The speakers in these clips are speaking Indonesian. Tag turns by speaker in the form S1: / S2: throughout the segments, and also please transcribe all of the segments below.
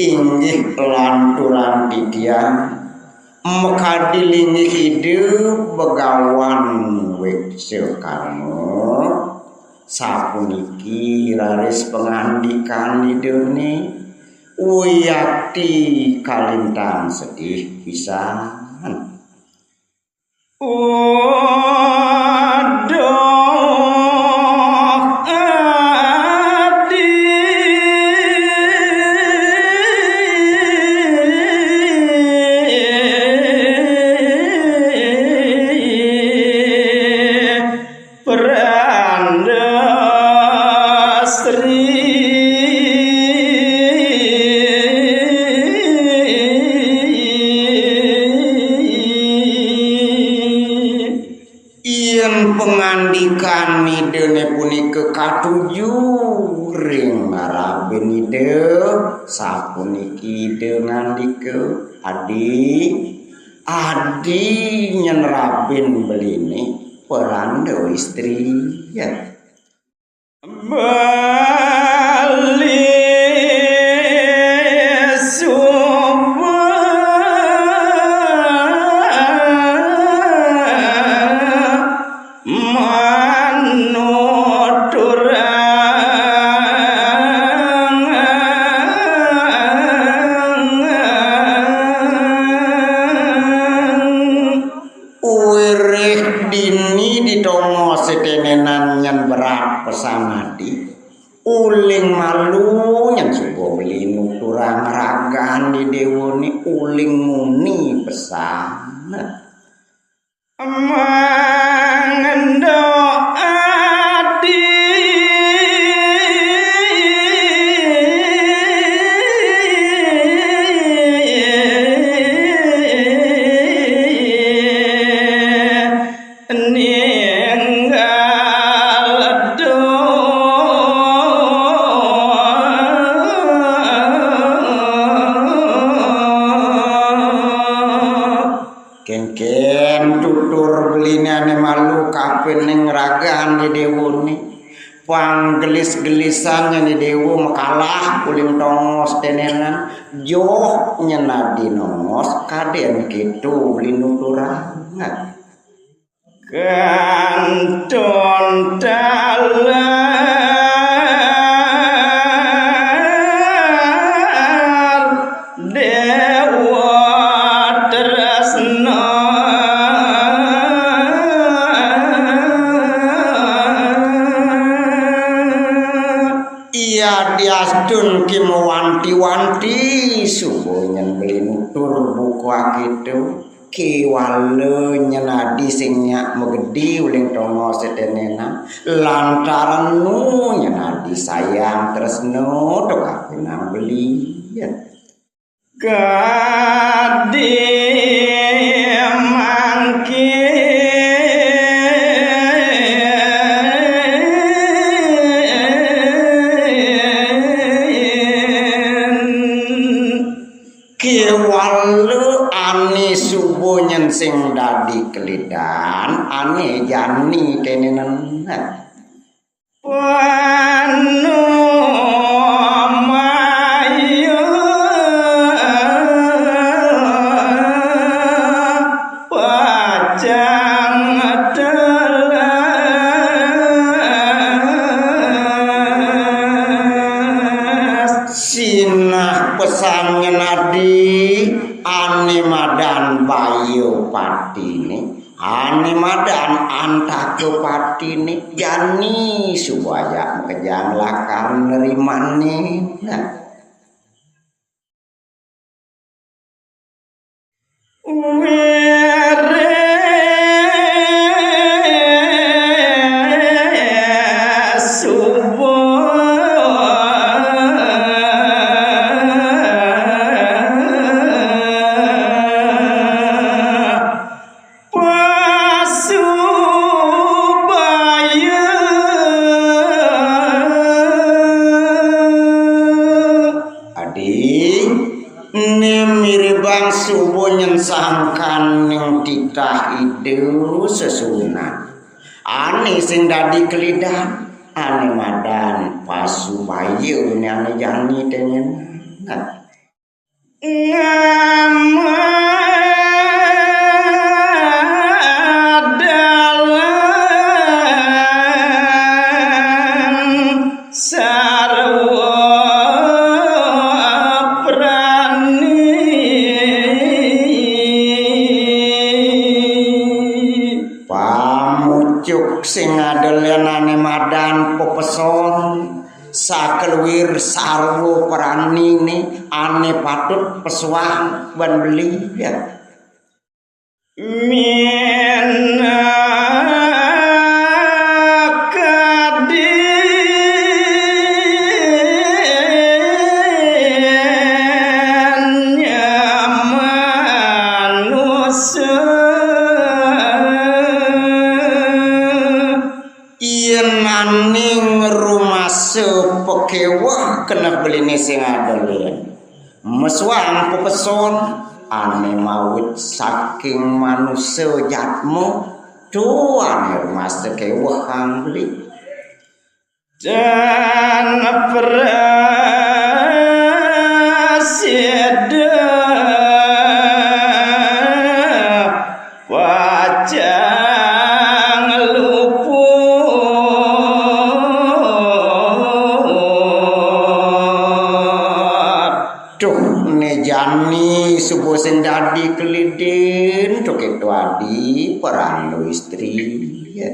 S1: inggih lanturan titian mekadilingi hidup begawan wekse karmo sapuniki raris pengandikan idene wiyati kalintang sedih pisan. Pengandikan midene punika katujuh ring maraben ide sapuniki dengan dike adi nyenraben beline perando istri ya pesanadi uling malu yang subuh beli nuturang ragan di dewoni uling muni pesan mangendo adi ken tutur belinane malu kapening ragan di dewoni panggelis-gelisan yang di dewo mekalah uling tongos tenenan joh nyenadi nongos kaden kitu beli nuturangan kanton dalam diasdun ki mewanti-wanti subuh nyen beli nutur buku akitu ki wale nyenadi sing nyak megedi uling tongo sedenena lantaran nu nyenadi sayang tresno tok kapenang beli ya kadi mangki walu ane subuh nyen sing dadi kelidan ane jani kenenen wanu mayu pajang telas sinah pesan nyenadi ane madan bayu patine ane madan antake patine jani subaya kejang lakar nerimane subuh miribang subuh nyensangkan ning titah idu sesunan ane sing dadi kelidan ane madan pasubayu ni ane jani tengen sing adelenane madan pepeson sakelwir sarwo perani ni ane patut pesuang ban beli ya kewah kena beline sing adelen meswang pepeson ane maut saking manusia jatmu tuan hermas kewah kang beli dan prasida wajah jani subuh sendadi kelidin toket wadi perandu istri ya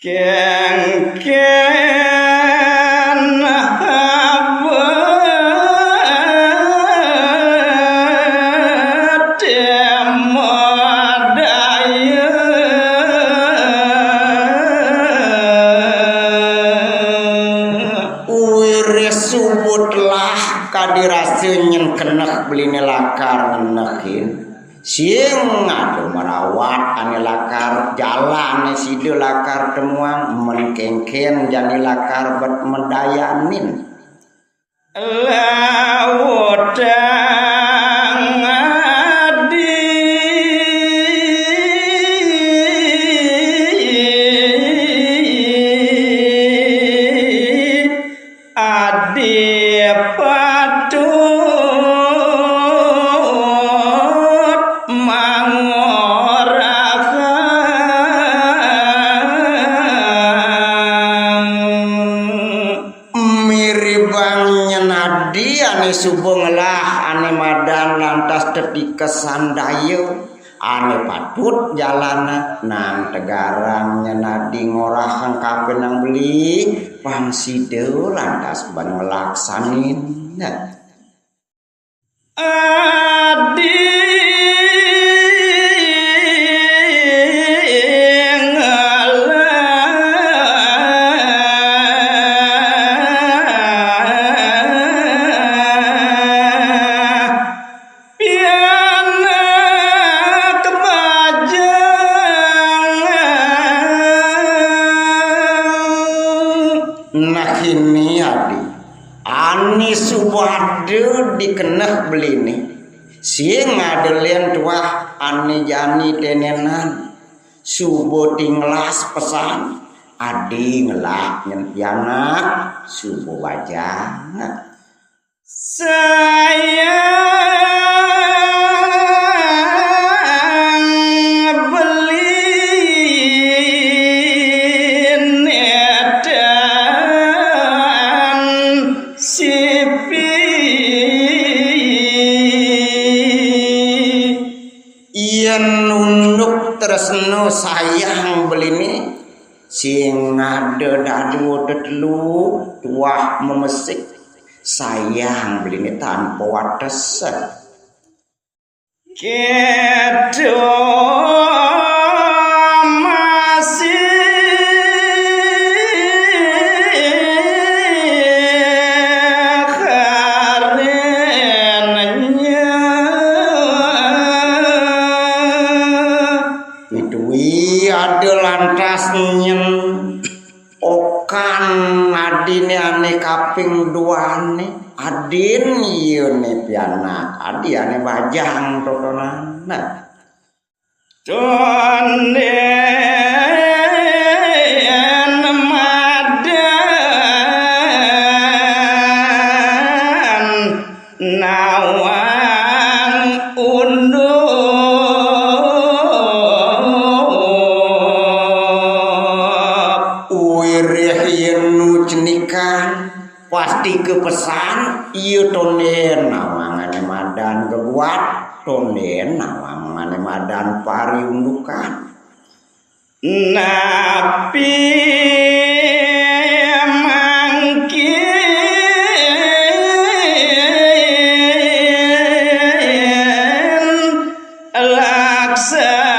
S1: ken kadiraseunya kenek beline lakar nenehin sing ngadu merawat ane lakar jalan side lakar temuang menkengken jani lakar bet mendayanin lawodang adi subuh ngelah ane madan lantas tepi kesandayo ane patut jalana nang tegarang nyenadi ngorahang kape nang beli pangsideu lantas ban ngelaksanin adi subuh dikenah beli ni sing ngadelen tuah ane jani tenenan subuh tinglas pesan adi ngelak nyentianak subuh wajah saya tresno sayang belini sing ngade dadu tetelu tuah memesik sayang belini tanpa wates kedo okan adine ane kaping duane Adin yune pianak adi ane bajang totonan
S2: Tonden madan nawang undup
S1: wirih yen nu cenikan pasti kepesan ieu tonden nawangane madan gebuat tonden nawangane madan pariundukan
S2: napi mangkin laksanayang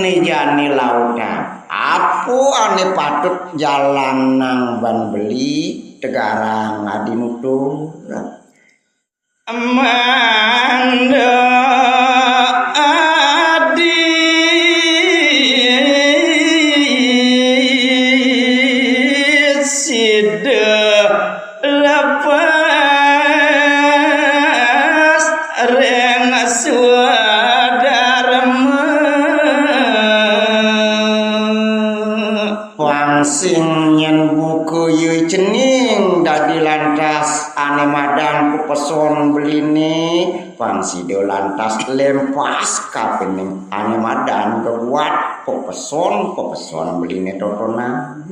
S1: nijani lautan apu ane patut jalan nang ban beli tegarang adinutur
S2: manda adi sida lepas reng swadarma
S1: wangsing nyen buku yu cening dadi lantas ane madan ku peson beline pangsido lantas lempas kapening ane madan kebuat pepeson beline totonan